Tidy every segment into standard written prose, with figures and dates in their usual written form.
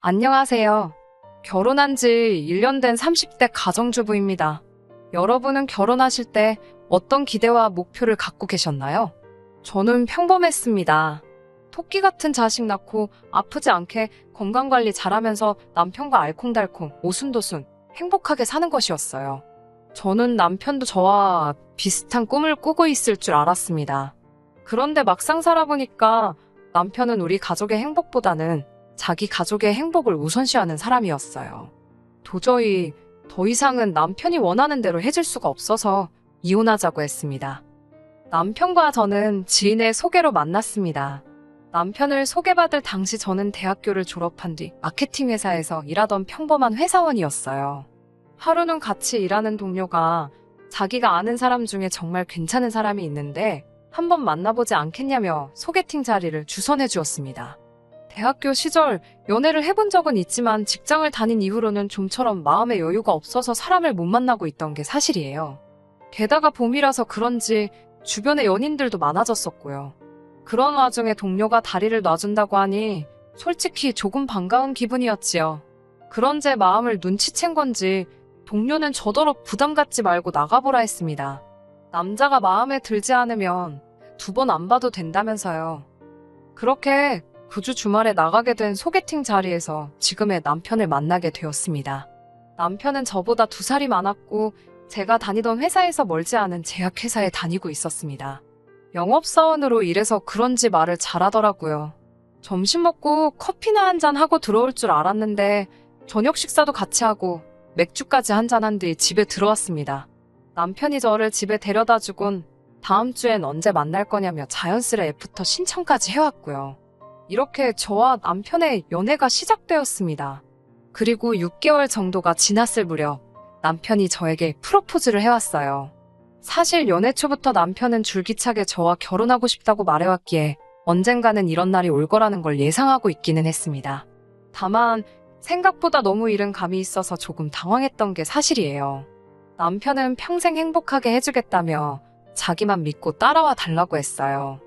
안녕하세요. 결혼한 지 1년 된 30대 가정주부입니다. 여러분은 결혼하실 때 어떤 기대와 목표를 갖고 계셨나요? 저는 평범했습니다. 토끼 같은 자식 낳고 아프지 않게 건강관리 잘하면서 남편과 알콩달콩 오순도순 행복하게 사는 것이었어요. 저는 남편도 저와 비슷한 꿈을 꾸고 있을 줄 알았습니다. 그런데 막상 살아보니까 남편은 우리 가족의 행복보다는 자기 가족의 행복을 우선시하는 사람이었어요. 도저히 더 이상은 남편이 원하는 대로 해줄 수가 없어서 이혼하자고 했습니다. 남편과 저는 지인의 소개로 만났습니다. 남편을 소개받을 당시 저는 대학교를 졸업한 뒤 마케팅 회사에서 일하던 평범한 회사원이었어요. 하루는 같이 일하는 동료가 자기가 아는 사람 중에 정말 괜찮은 사람이 있는데 한번 만나보지 않겠냐며 소개팅 자리를 주선해 주었습니다. 대학교 시절 연애를 해본 적은 있지만 직장을 다닌 이후로는 좀처럼 마음의 여유가 없어서 사람을 못 만나고 있던 게 사실이에요. 게다가 봄이라서 그런지 주변에 연인들도 많아졌었고요. 그런 와중에 동료가 다리를 놔준다고 하니 솔직히 조금 반가운 기분이었지요. 그런 제 마음을 눈치챈 건지 동료는 저더러 부담 갖지 말고 나가보라 했습니다. 남자가 마음에 들지 않으면 2번 안 봐도 된다면서요. 그렇게 그 주 주말에 나가게 된 소개팅 자리에서 지금의 남편을 만나게 되었습니다. 남편은 저보다 2살이 많았고 제가 다니던 회사에서 멀지 않은 제약회사에 다니고 있었습니다. 영업사원으로 일해서 그런지 말을 잘하더라고요. 점심 먹고 커피나 한잔 하고 들어올 줄 알았는데 저녁 식사도 같이 하고 맥주까지 한잔한 뒤 집에 들어왔습니다. 남편이 저를 집에 데려다 주곤 다음 주엔 언제 만날 거냐며 자연스레 애프터 신청까지 해왔고요. 이렇게 저와 남편의 연애가 시작되었습니다. 그리고 6개월 정도가 지났을 무렵 남편이 저에게 프로포즈를 해왔어요. 사실 연애 초부터 남편은 줄기차게 저와 결혼하고 싶다고 말해왔기에 언젠가는 이런 날이 올 거라는 걸 예상하고 있기는 했습니다. 다만 생각보다 너무 이른 감이 있어서 조금 당황했던 게 사실이에요. 남편은 평생 행복하게 해주겠다며 자기만 믿고 따라와 달라고 했어요.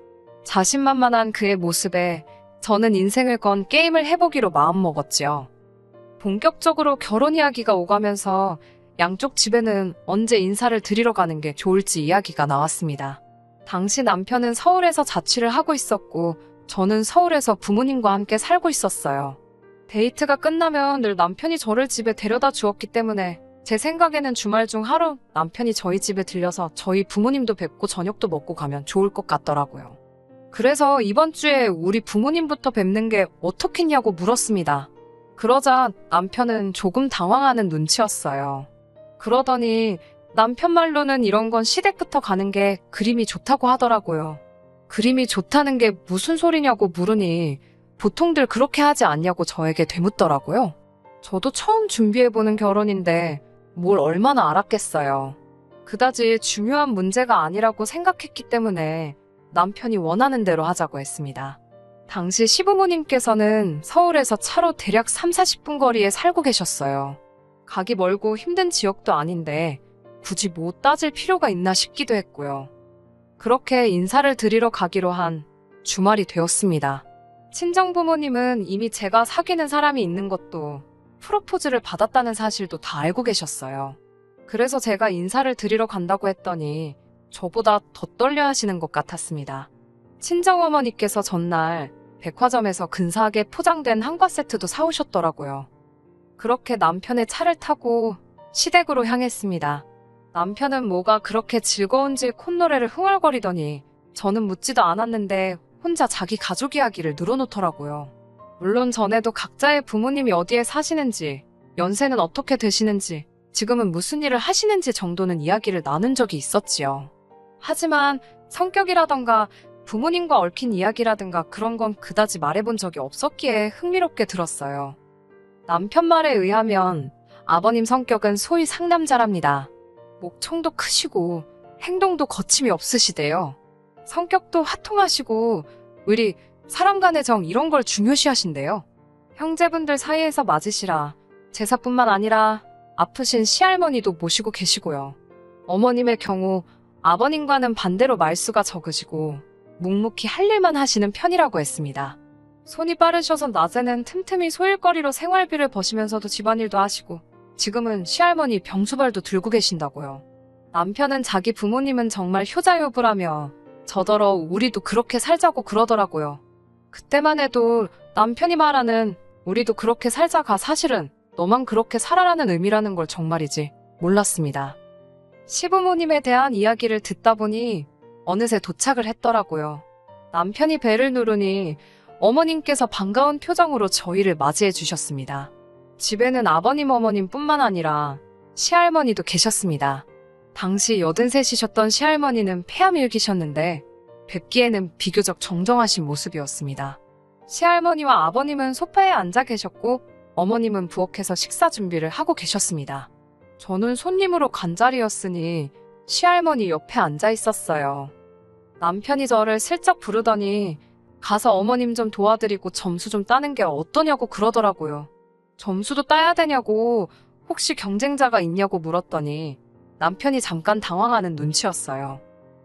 자신만만한 그의 모습에 저는 인생을 건 게임을 해보기로 마음먹었지요. 본격적으로 결혼 이야기가 오가면서 양쪽 집에는 언제 인사를 드리러 가는 게 좋을지 이야기가 나왔습니다. 당시 남편은 서울에서 자취를 하고 있었고 저는 서울에서 부모님과 함께 살고 있었어요. 데이트가 끝나면 늘 남편이 저를 집에 데려다 주었기 때문에 제 생각에는 주말 중 하루 남편이 저희 집에 들려서 저희 부모님도 뵙고 저녁도 먹고 가면 좋을 것 같더라고요. 그래서 이번 주에 우리 부모님부터 뵙는 게 어떻겠냐고 물었습니다. 그러자 남편은 조금 당황하는 눈치였어요. 그러더니 남편 말로는 이런 건 시댁부터 가는 게 그림이 좋다고 하더라고요. 그림이 좋다는 게 무슨 소리냐고 물으니 보통들 그렇게 하지 않냐고 저에게 되묻더라고요. 저도 처음 준비해보는 결혼인데 뭘 얼마나 알았겠어요. 그다지 중요한 문제가 아니라고 생각했기 때문에 남편이 원하는 대로 하자고 했습니다. 당시 시부모님께서는 서울에서 차로 대략 3-40분 거리에 살고 계셨어요. 가기 멀고 힘든 지역도 아닌데 굳이 뭐 따질 필요가 있나 싶기도 했고요. 그렇게 인사를 드리러 가기로 한 주말이 되었습니다. 친정부모님은 이미 제가 사귀는 사람이 있는 것도 프로포즈를 받았다는 사실도 다 알고 계셨어요. 그래서 제가 인사를 드리러 간다고 했더니 저보다 더 떨려 하시는 것 같았습니다. 친정어머니께서 전날 백화점에서 근사하게 포장된 한과 세트도 사오셨더라고요. 그렇게 남편의 차를 타고 시댁으로 향했습니다. 남편은 뭐가 그렇게 즐거운지 콧노래를 흥얼거리더니 저는 묻지도 않았는데 혼자 자기 가족 이야기를 늘어놓더라고요. 물론 전에도 각자의 부모님이 어디에 사시는지, 연세는 어떻게 되시는지, 지금은 무슨 일을 하시는지 정도는 이야기를 나눈 적이 있었지요. 하지만 성격이라던가 부모님과 얽힌 이야기라든가 그런 건 그다지 말해본 적이 없었기에 흥미롭게 들었어요. 남편 말에 의하면 아버님 성격은 소위 상남자랍니다. 목청도 크시고 행동도 거침이 없으시대요. 성격도 화통하시고 의리, 사람 간의 정 이런 걸 중요시하신대요. 형제분들 사이에서 맞으시라 제사뿐만 아니라 아프신 시할머니도 모시고 계시고요. 어머님의 경우 아버님과는 반대로 말수가 적으시고 묵묵히 할 일만 하시는 편이라고 했습니다. 손이 빠르셔서 낮에는 틈틈이 소일거리로 생활비를 버시면서도 집안일도 하시고 지금은 시할머니 병수발도 들고 계신다고요. 남편은 자기 부모님은 정말 효자효부라며 저더러 우리도 그렇게 살자고 그러더라고요. 그때만 해도 남편이 말하는 우리도 그렇게 살자가 사실은 너만 그렇게 살아라는 의미라는 걸 정말이지 몰랐습니다. 시부모님에 대한 이야기를 듣다 보니 어느새 도착을 했더라고요. 남편이 벨을 누르니 어머님께서 반가운 표정으로 저희를 맞이해 주셨습니다. 집에는 아버님 어머님뿐만 아니라 시할머니도 계셨습니다. 당시 83이셨던 시할머니는 폐암일기셨는데 뵙기에는 비교적 정정하신 모습이었습니다. 시할머니와 아버님은 소파에 앉아 계셨고 어머님은 부엌에서 식사 준비를 하고 계셨습니다. 저는 손님으로 간 자리였으니 시할머니 옆에 앉아 있었어요. 남편이 저를 슬쩍 부르더니 가서 어머님 좀 도와드리고 점수 좀 따는 게 어떠냐고 그러더라고요. 점수도 따야 되냐고 혹시 경쟁자가 있냐고 물었더니 남편이 잠깐 당황하는 눈치였어요.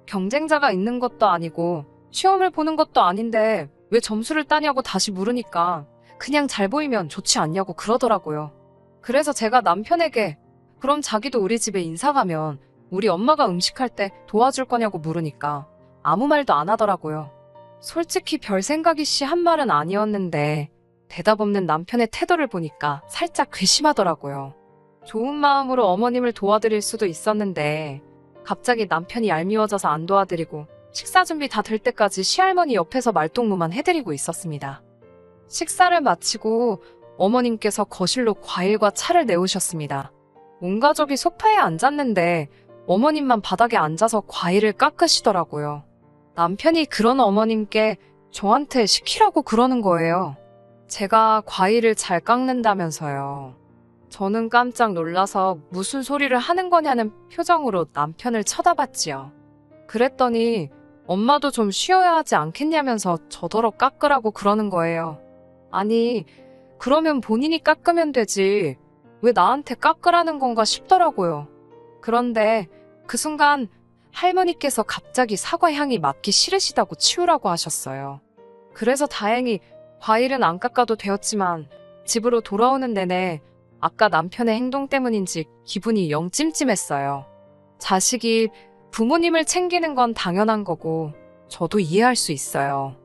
경쟁자가 있는 것도 아니고 시험을 보는 것도 아닌데 왜 점수를 따냐고 다시 물으니까 그냥 잘 보이면 좋지 않냐고 그러더라고요. 그래서 제가 남편에게 그럼 자기도 우리 집에 인사 가면 우리 엄마가 음식할 때 도와줄 거냐고 물으니까 아무 말도 안 하더라고요. 솔직히 별 생각이 씨 한 말은 아니었는데 대답 없는 남편의 태도를 보니까 살짝 괘씸하더라고요. 좋은 마음으로 어머님을 도와드릴 수도 있었는데 갑자기 남편이 얄미워져서 안 도와드리고 식사 준비 다 될 때까지 시할머니 옆에서 말동무만 해드리고 있었습니다. 식사를 마치고 어머님께서 거실로 과일과 차를 내오셨습니다. 온 가족이 소파에 앉았는데 어머님만 바닥에 앉아서 과일을 깎으시더라고요. 남편이 그런 어머님께 저한테 시키라고 그러는 거예요. 제가 과일을 잘 깎는다면서요. 저는 깜짝 놀라서 무슨 소리를 하는 거냐는 표정으로 남편을 쳐다봤지요. 그랬더니 엄마도 좀 쉬어야 하지 않겠냐면서 저더러 깎으라고 그러는 거예요. 아니, 그러면 본인이 깎으면 되지. 왜 나한테 깎으라는 건가 싶더라고요. 그런데 그 순간 할머니께서 갑자기 사과 향이 맡기 싫으시다고 치우라고 하셨어요. 그래서 다행히 과일은 안 깎아도 되었지만 집으로 돌아오는 내내 아까 남편의 행동 때문인지 기분이 영 찜찜했어요. 자식이 부모님을 챙기는 건 당연한 거고 저도 이해할 수 있어요.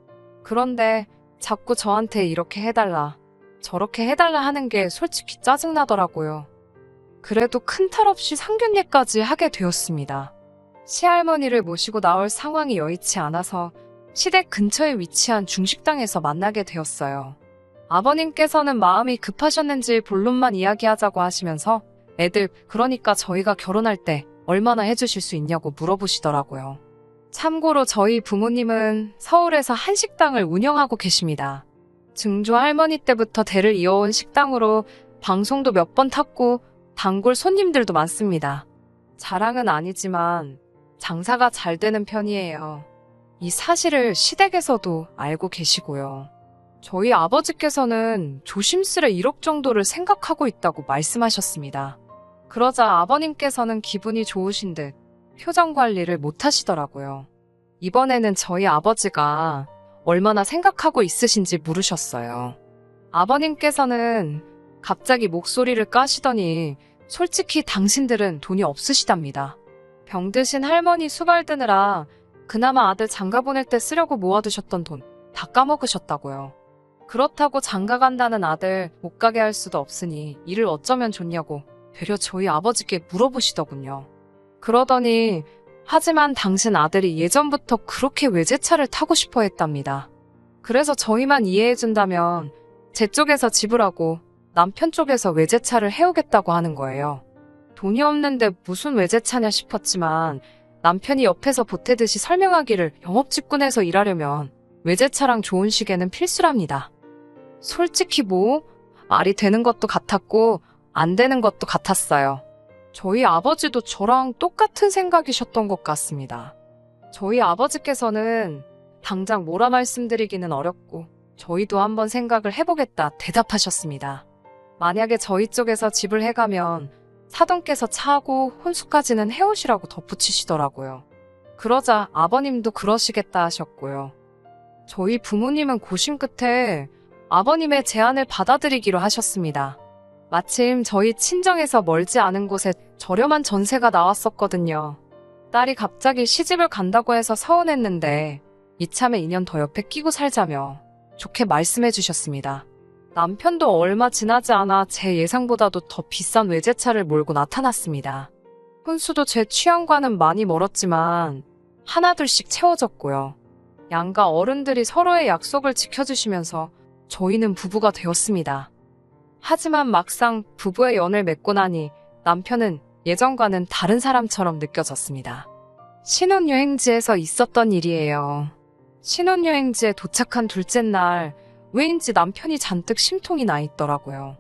그런데 자꾸 저한테 이렇게 해달라, 저렇게 해달라 하는 게 솔직히 짜증나더라고요. 그래도 큰 탈 없이 상견례까지 하게 되었습니다. 시할머니를 모시고 나올 상황이 여의치 않아서 시댁 근처에 위치한 중식당에서 만나게 되었어요. 아버님께서는 마음이 급하셨는지 본론만 이야기하자고 하시면서 애들, 그러니까 저희가 결혼할 때 얼마나 해주실 수 있냐고 물어보시더라고요. 참고로 저희 부모님은 서울에서 한식당을 운영하고 계십니다. 증조 할머니 때부터 대를 이어온 식당으로 방송도 몇 번 탔고 단골 손님들도 많습니다. 자랑은 아니지만 장사가 잘 되는 편이에요. 이 사실을 시댁에서도 알고 계시고요. 저희 아버지께서는 조심스레 1억 정도를 생각하고 있다고 말씀하셨습니다. 그러자 아버님께서는 기분이 좋으신 듯 표정 관리를 못 하시더라고요. 이번에는 저희 아버지가 얼마나 생각하고 있으신지 물으셨어요. 아버님께서는 갑자기 목소리를 까시더니 솔직히 당신들은 돈이 없으시답니다. 병드신 할머니 수발 드느라 그나마 아들 장가 보낼 때 쓰려고 모아두셨던 돈 다 까먹으셨다고요. 그렇다고 장가 간다는 아들 못 가게 할 수도 없으니 일을 어쩌면 좋냐고 되려 저희 아버지께 물어보시더군요. 그러더니 하지만 당신 아들이 예전부터 그렇게 외제차를 타고 싶어 했답니다. 그래서 저희만 이해해준다면 제 쪽에서 지불하고 남편 쪽에서 외제차를 해오겠다고 하는 거예요. 돈이 없는데 무슨 외제차냐 싶었지만 남편이 옆에서 보태듯이 설명하기를 영업직군에서 일하려면 외제차랑 좋은 시계는 필수랍니다. 솔직히 말이 되는 것도 같았고 안 되는 것도 같았어요. 저희 아버지도 저랑 똑같은 생각이셨던 것 같습니다. 저희 아버지께서는 당장 뭐라 말씀드리기는 어렵고 저희도 한번 생각을 해보겠다 대답하셨습니다. 만약에 저희 쪽에서 집을 해가면 사돈께서 차하고 혼수까지는 해오시라고 덧붙이시더라고요. 그러자 아버님도 그러시겠다 하셨고요. 저희 부모님은 고심 끝에 아버님의 제안을 받아들이기로 하셨습니다. 마침 저희 친정에서 멀지 않은 곳에 저렴한 전세가 나왔었거든요. 딸이 갑자기 시집을 간다고 해서 서운했는데 이참에 2년 더 옆에 끼고 살자며 좋게 말씀해 주셨습니다. 남편도 얼마 지나지 않아 제 예상보다도 더 비싼 외제차를 몰고 나타났습니다. 혼수도 제 취향과는 많이 멀었지만 하나둘씩 채워졌고요. 양가 어른들이 서로의 약속을 지켜주시면서 저희는 부부가 되었습니다. 하지만 막상 부부의 연을 맺고 나니 남편은 예전과는 다른 사람처럼 느껴졌습니다. 신혼여행지에서 있었던 일이에요. 신혼여행지에 도착한 둘째 날 왜인지 남편이 잔뜩 심통이 나 있더라고요.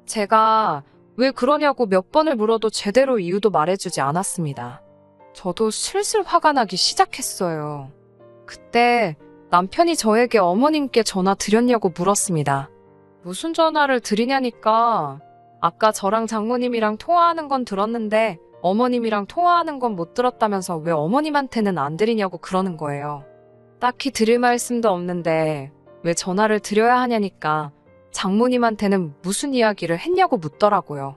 제가 왜 그러냐고 몇 번을 물어도 제대로 이유도 말해주지 않았습니다. 저도 슬슬 화가 나기 시작했어요. 그때 남편이 저에게 어머님께 전화 드렸냐고 물었습니다. 무슨 전화를 드리냐니까 아까 저랑 장모님이랑 통화하는 건 들었는데 어머님이랑 통화하는 건 못 들었다면서 왜 어머님한테는 안 드리냐고 그러는 거예요. 딱히 드릴 말씀도 없는데 왜 전화를 드려야 하냐니까 장모님한테는 무슨 이야기를 했냐고 묻더라고요.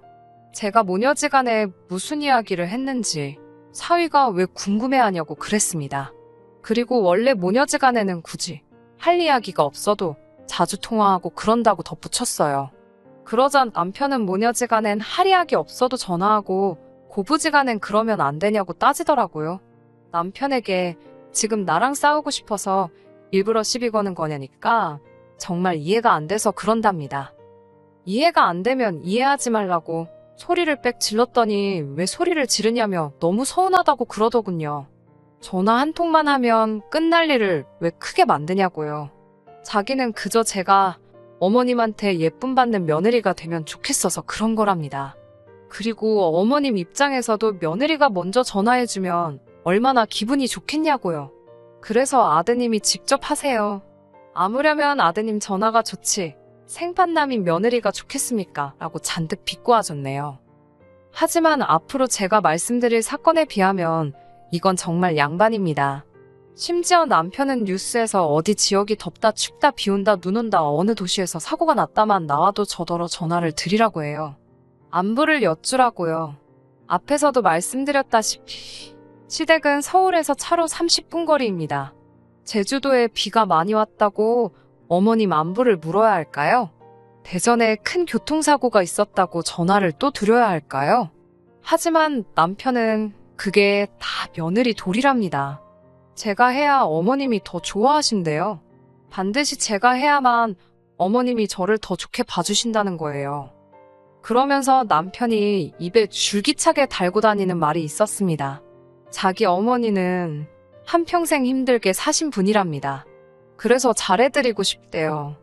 제가 모녀지간에 무슨 이야기를 했는지 사위가 왜 궁금해하냐고 그랬습니다. 그리고 원래 모녀지간에는 굳이 할 이야기가 없어도 자주 통화하고 그런다고 덧붙였어요. 그러자 남편은 모녀지간엔 할 이야기 없어도 전화하고 고부지간엔 그러면 안 되냐고 따지더라고요. 남편에게 지금 나랑 싸우고 싶어서 일부러 시비 거는 거냐니까 정말 이해가 안 돼서 그런답니다. 이해가 안 되면 이해하지 말라고 소리를 빽 질렀더니 왜 소리를 지르냐며 너무 서운하다고 그러더군요. 전화 한 통만 하면 끝날 일을 왜 크게 만드냐고요. 자기는 그저 제가 어머님한테 예쁨 받는 며느리가 되면 좋겠어서 그런 거랍니다. 그리고 어머님 입장에서도 며느리가 먼저 전화해주면 얼마나 기분이 좋겠냐고요. 그래서 아드님이 직접 하세요. 아무려면 아드님 전화가 좋지 생판남인 며느리가 좋겠습니까? 라고 잔뜩 비꼬아줬네요. 하지만 앞으로 제가 말씀드릴 사건에 비하면 이건 정말 양반입니다. 심지어 남편은 뉴스에서 어디 지역이 덥다 춥다 비 온다 눈 온다 어느 도시에서 사고가 났다만 나와도 저더러 전화를 드리라고 해요. 안부를 여쭈라고요. 앞에서도 말씀드렸다시피 시댁은 서울에서 차로 30분 거리입니다. 제주도에 비가 많이 왔다고 어머님 안부를 물어야 할까요? 대전에 큰 교통사고가 있었다고 전화를 또 드려야 할까요? 하지만 남편은 그게 다 며느리 도리랍니다. 제가 해야 어머님이 더 좋아하신대요. 반드시 제가 해야만 어머님이 저를 더 좋게 봐주신다는 거예요. 그러면서 남편이 입에 줄기차게 달고 다니는 말이 있었습니다. 자기 어머니는 한평생 힘들게 사신 분이랍니다. 그래서 잘해드리고 싶대요.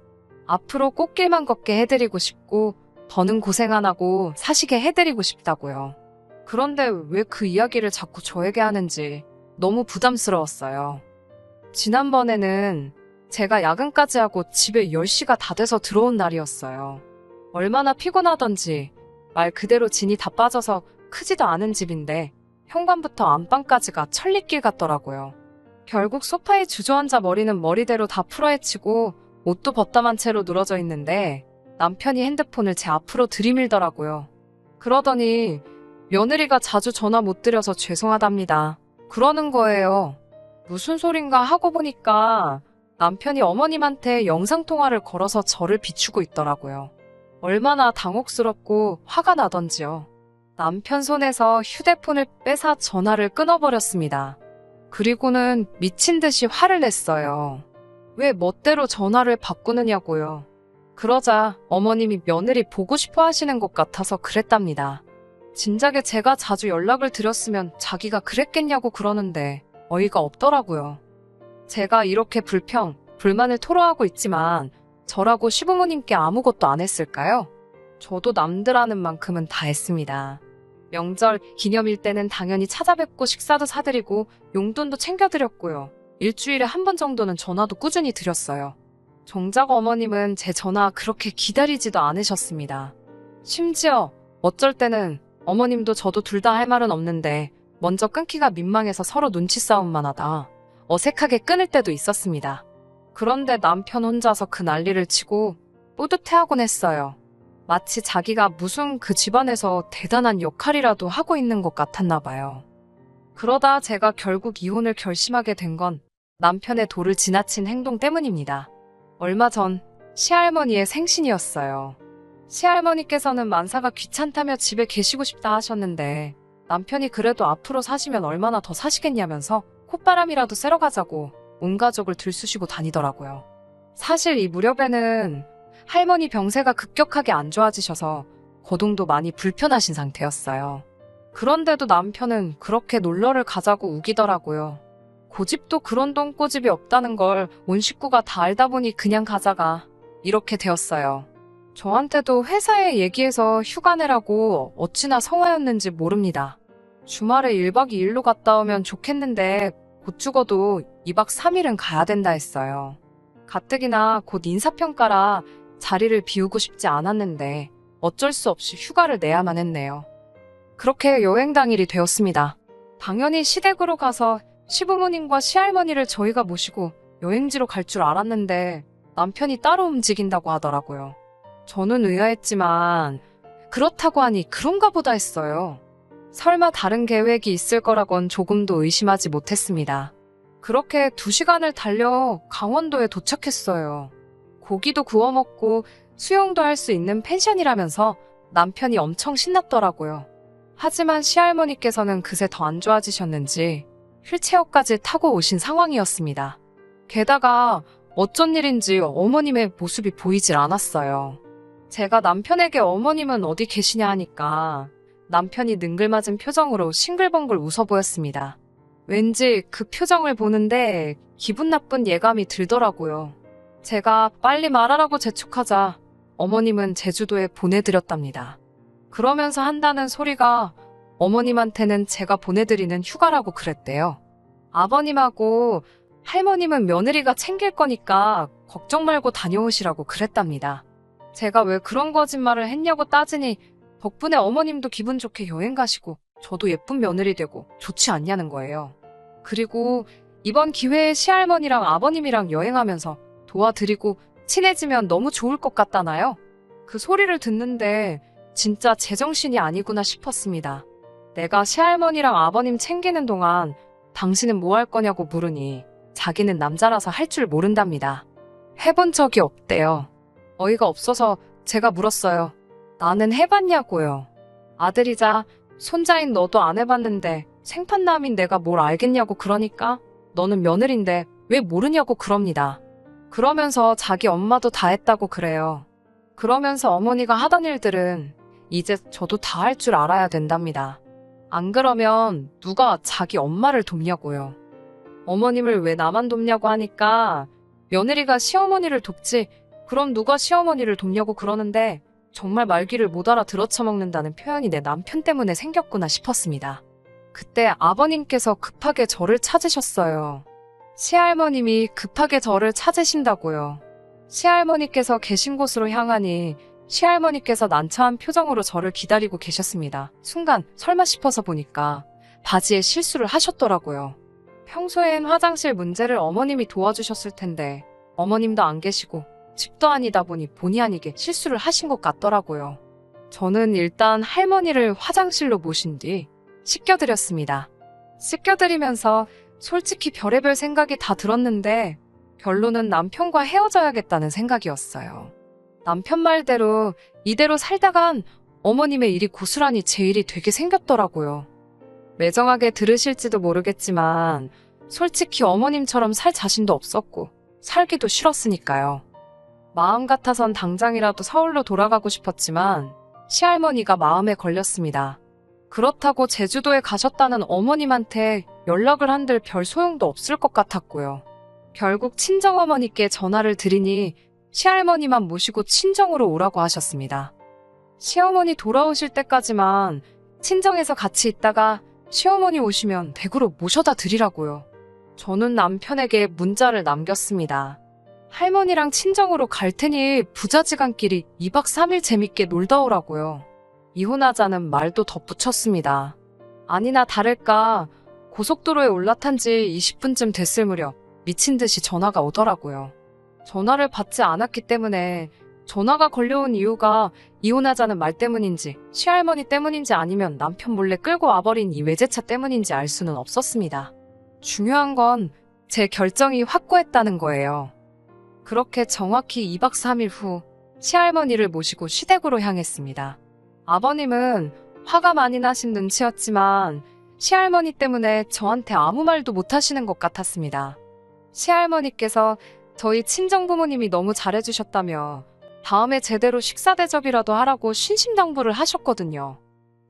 앞으로 꽃길만 걷게 해드리고 싶고 더는 고생 안 하고 사시게 해드리고 싶다고요. 그런데 왜 그 이야기를 자꾸 저에게 하는지 너무 부담스러웠어요. 지난번에는 제가 야근까지 하고 집에 10시가 다 돼서 들어온 날이었어요. 얼마나 피곤하던지 말 그대로 진이 다 빠져서 크지도 않은 집인데 현관부터 안방까지가 천리길 같더라고요. 결국 소파에 주저앉아 머리는 머리대로 다 풀어헤치고 옷도 벗다만 채로 늘어져 있는데 남편이 핸드폰을 제 앞으로 들이밀더라고요. 그러더니 며느리가 자주 전화 못 드려서 죄송하답니다. 그러는 거예요. 무슨 소린가 하고 보니까 남편이 어머님한테 영상통화를 걸어서 저를 비추고 있더라고요. 얼마나 당혹스럽고 화가 나던지요. 남편 손에서 휴대폰을 빼사 전화를 끊어버렸습니다. 그리고는 미친 듯이 화를 냈어요. 왜 멋대로 전화를 바꾸느냐고요. 그러자 어머님이 며느리 보고 싶어 하시는 것 같아서 그랬답니다. 진작에 제가 자주 연락을 드렸으면 자기가 그랬겠냐고 그러는데 어이가 없더라고요. 제가 이렇게 불만을 토로하고 있지만 저라고 시부모님께 아무것도 안 했을까요? 저도 남들 하는 만큼은 다 했습니다. 명절, 기념일 때는 당연히 찾아뵙고 식사도 사드리고 용돈도 챙겨드렸고요. 일주일에 한 번 정도는 전화도 꾸준히 드렸어요. 정작 어머님은 제 전화 그렇게 기다리지도 않으셨습니다. 심지어 어쩔 때는 어머님도 저도 둘 다 할 말은 없는데 먼저 끊기가 민망해서 서로 눈치 싸움만 하다 어색하게 끊을 때도 있었습니다. 그런데 남편 혼자서 그 난리를 치고 뿌듯해하곤 했어요. 마치 자기가 무슨 그 집안에서 대단한 역할이라도 하고 있는 것 같았나 봐요. 그러다 제가 결국 이혼을 결심하게 된 건 남편의 도를 지나친 행동 때문입니다. 얼마 전 시할머니의 생신이었어요. 시할머니께서는 만사가 귀찮다며 집에 계시고 싶다 하셨는데 남편이 그래도 앞으로 사시면 얼마나 더 사시겠냐면서 콧바람이라도 쐬러 가자고 온 가족을 들쑤시고 다니더라고요. 사실 이 무렵에는 할머니 병세가 급격하게 안 좋아지셔서 거동도 많이 불편하신 상태였어요. 그런데도 남편은 그렇게 놀러를 가자고 우기더라고요. 고집도 그런 똥꼬집이 없다는 걸 온 식구가 다 알다 보니 그냥 가자가 이렇게 되었어요. 저한테도 회사에 얘기해서 휴가 내라고 어찌나 성화였는지 모릅니다. 주말에 1박 2일로 갔다 오면 좋겠는데 곧 죽어도 2박 3일은 가야 된다 했어요. 가뜩이나 곧 인사평가라 자리를 비우고 싶지 않았는데 어쩔 수 없이 휴가를 내야만 했네요. 그렇게 여행 당일이 되었습니다. 당연히 시댁으로 가서 시부모님과 시할머니를 저희가 모시고 여행지로 갈 줄 알았는데 남편이 따로 움직인다고 하더라고요. 저는 의아했지만 그렇다고 하니 그런가 보다 했어요. 설마 다른 계획이 있을 거라곤 조금도 의심하지 못했습니다. 그렇게 2시간을 달려 강원도에 도착했어요. 고기도 구워 먹고 수영도 할 수 있는 펜션이라면서 남편이 엄청 신났더라고요. 하지만 시할머니께서는 그새 더 안 좋아지셨는지 휠체어까지 타고 오신 상황이었습니다. 게다가 어쩐 일인지 어머님의 모습이 보이질 않았어요. 제가 남편에게 어머님은 어디 계시냐 하니까 남편이 능글맞은 표정으로 싱글벙글 웃어 보였습니다. 왠지 그 표정을 보는데 기분 나쁜 예감이 들더라고요. 제가 빨리 말하라고 재촉하자 어머님은 제주도에 보내드렸답니다. 그러면서 한다는 소리가 어머님한테는 제가 보내드리는 휴가라고 그랬대요. 아버님하고 할머님은 며느리가 챙길 거니까 걱정 말고 다녀오시라고 그랬답니다. 제가 왜 그런 거짓말을 했냐고 따지니 덕분에 어머님도 기분 좋게 여행 가시고 저도 예쁜 며느리 되고 좋지 않냐는 거예요. 그리고 이번 기회에 시할머니랑 아버님이랑 여행하면서 도와드리고 친해지면 너무 좋을 것 같다나요? 그 소리를 듣는데 진짜 제정신이 아니구나 싶었습니다. 내가 시할머니랑 아버님 챙기는 동안 당신은 뭐 할 거냐고 물으니 자기는 남자라서 할 줄 모른답니다. 해본 적이 없대요. 어이가 없어서 제가 물었어요. 나는 해봤냐고요. 아들이자 손자인 너도 안 해봤는데 생판남인 내가 뭘 알겠냐고 그러니까 너는 며느린데 왜 모르냐고 그럽니다. 그러면서 자기 엄마도 다 했다고 그래요. 그러면서 어머니가 하던 일들은 이제 저도 다 할 줄 알아야 된답니다. 안 그러면 누가 자기 엄마를 돕냐고요. 어머님을 왜 나만 돕냐고 하니까 며느리가 시어머니를 돕지 그럼 누가 시어머니를 돕냐고 그러는데 정말 말귀를 못 알아들어 처먹는다는 표현이 내 남편 때문에 생겼구나 싶었습니다. 그때 아버님께서 급하게 저를 찾으셨어요. 시할머님이 급하게 저를 찾으신다고요. 시할머니께서 계신 곳으로 향하니 시할머니께서 난처한 표정으로 저를 기다리고 계셨습니다. 순간 설마 싶어서 보니까 바지에 실수를 하셨더라고요. 평소엔 화장실 문제를 어머님이 도와주셨을 텐데 어머님도 안 계시고 집도 아니다 보니 본의 아니게 실수를 하신 것 같더라고요. 저는 일단 할머니를 화장실로 모신 뒤 씻겨드렸습니다. 씻겨드리면서 솔직히 별의별 생각이 다 들었는데 결론은 남편과 헤어져야겠다는 생각이었어요. 남편 말대로 이대로 살다간 어머님의 일이 고스란히 제 일이 되게 생겼더라고요. 매정하게 들으실지도 모르겠지만 솔직히 어머님처럼 살 자신도 없었고 살기도 싫었으니까요. 마음 같아선 당장이라도 서울로 돌아가고 싶었지만 시할머니가 마음에 걸렸습니다. 그렇다고 제주도에 가셨다는 어머님한테 연락을 한들 별 소용도 없을 것 같았고요. 결국 친정어머니께 전화를 드리니 시할머니만 모시고 친정으로 오라고 하셨습니다. 시어머니 돌아오실 때까지만 친정에서 같이 있다가 시어머니 오시면 댁으로 모셔다 드리라고요. 저는 남편에게 문자를 남겼습니다. 할머니랑 친정으로 갈 테니 부자지간끼리 2박 3일 재밌게 놀다 오라고요. 이혼하자는 말도 덧붙였습니다. 아니나 다를까 고속도로에 올라탄 지 20분쯤 됐을 무렵 미친 듯이 전화가 오더라고요. 전화를 받지 않았기 때문에 전화가 걸려온 이유가 이혼하자는 말 때문인지 시할머니 때문인지 아니면 남편 몰래 끌고 와버린 이 외제차 때문인지 알 수는 없었습니다. 중요한 건 제 결정이 확고했다는 거예요. 그렇게 정확히 2박 3일 후 시할머니를 모시고 시댁으로 향했습니다. 아버님은 화가 많이 나신 눈치였지만 시할머니 때문에 저한테 아무 말도 못 하시는 것 같았습니다. 시할머니께서 저희 친정부모님이 너무 잘해주셨다며 다음에 제대로 식사 대접이라도 하라고 신심당부를 하셨거든요.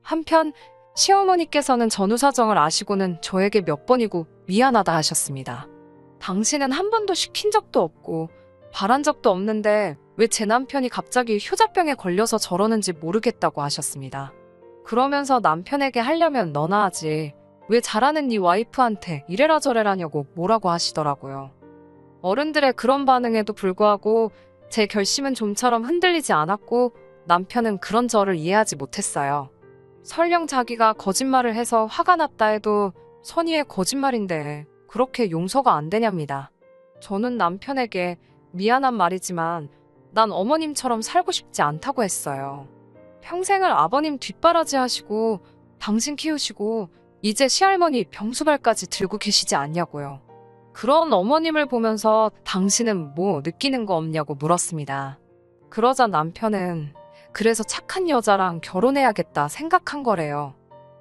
한편 시어머니께서는 전후 사정을 아시고는 저에게 몇 번이고 미안하다 하셨습니다. 당신은 한 번도 시킨 적도 없고 바란 적도 없는데 왜 제 남편이 갑자기 효자병에 걸려서 저러는지 모르겠다고 하셨습니다. 그러면서 남편에게 하려면 너나 하지 왜 잘하는 네 와이프한테 이래라 저래라냐고 뭐라고 하시더라고요. 어른들의 그런 반응에도 불구하고 제 결심은 좀처럼 흔들리지 않았고 남편은 그런 저를 이해하지 못했어요. 설령 자기가 거짓말을 해서 화가 났다 해도 선의의 거짓말인데 그렇게 용서가 안 되냐입니다. 저는 남편에게 미안한 말이지만 난 어머님처럼 살고 싶지 않다고 했어요. 평생을 아버님 뒷바라지 하시고 당신 키우시고 이제 시할머니 병수발까지 들고 계시지 않냐고요. 그런 어머님을 보면서 당신은 뭐 느끼는 거 없냐고 물었습니다. 그러자 남편은 그래서 착한 여자랑 결혼해야겠다 생각한 거래요.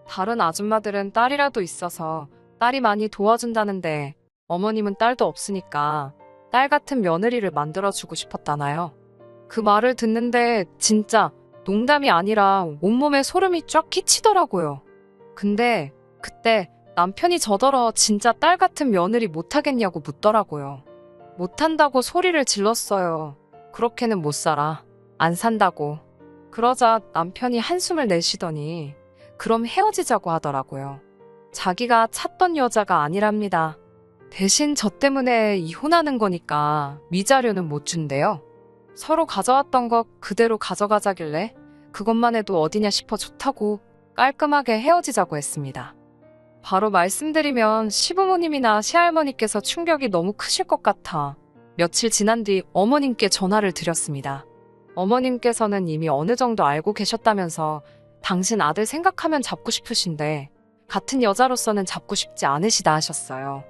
다른 아줌마들은 딸이라도 있어서 딸이 많이 도와준다는데 어머님은 딸도 없으니까 딸 같은 며느리를 만들어주고 싶었다나요. 그 말을 듣는데 진짜 농담이 아니라 온몸에 소름이 쫙 끼치더라고요. 근데 그때 남편이 저더러 진짜 딸 같은 며느리 못하겠냐고 묻더라고요. 못한다고 소리를 질렀어요. 그렇게는 못 살아. 안 산다고. 그러자 남편이 한숨을 내쉬더니 그럼 헤어지자고 하더라고요. 자기가 찾던 여자가 아니랍니다. 대신 저 때문에 이혼하는 거니까 위자료는 못 준대요. 서로 가져왔던 거 그대로 가져가자길래 그것만 해도 어디냐 싶어 좋다고 깔끔하게 헤어지자고 했습니다. 바로 말씀드리면 시부모님이나 시할머니께서 충격이 너무 크실 것 같아 며칠 지난 뒤 어머님께 전화를 드렸습니다. 어머님께서는 이미 어느 정도 알고 계셨다면서 당신 아들 생각하면 잡고 싶으신데 같은 여자로서는 잡고 싶지 않으시다 하셨어요.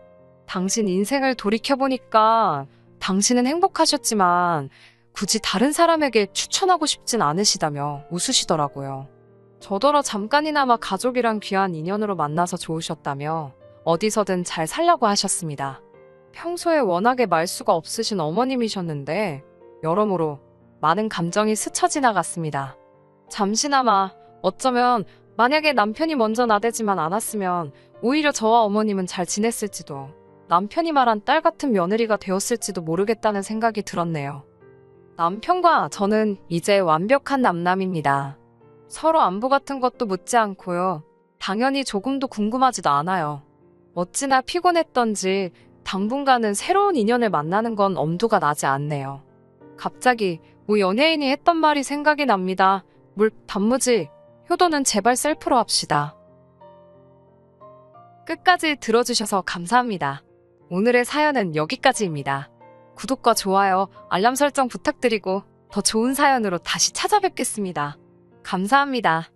당신 인생을 돌이켜보니까 당신은 행복하셨지만 굳이 다른 사람에게 추천하고 싶진 않으시다며 웃으시더라고요. 저더러 잠깐이나마 가족이랑 귀한 인연으로 만나서 좋으셨다며 어디서든 잘 살려고 하셨습니다. 평소에 워낙에 말수가 없으신 어머님이셨는데 여러모로 많은 감정이 스쳐 지나갔습니다. 잠시나마 어쩌면 만약에 남편이 먼저 나대지만 않았으면 오히려 저와 어머님은 잘 지냈을지도 남편이 말한 딸 같은 며느리가 되었을지도 모르겠다는 생각이 들었네요. 남편과 저는 이제 완벽한 남남입니다. 서로 안부 같은 것도 묻지 않고요. 당연히 조금도 궁금하지도 않아요. 어찌나 피곤했던지 당분간은 새로운 인연을 만나는 건 엄두가 나지 않네요. 갑자기 뭐 연예인이 했던 말이 생각이 납니다. 단무지, 효도는 제발 셀프로 합시다. 끝까지 들어주셔서 감사합니다. 오늘의 사연은 여기까지입니다. 구독과 좋아요, 알람 설정 부탁드리고 더 좋은 사연으로 다시 찾아뵙겠습니다. 감사합니다.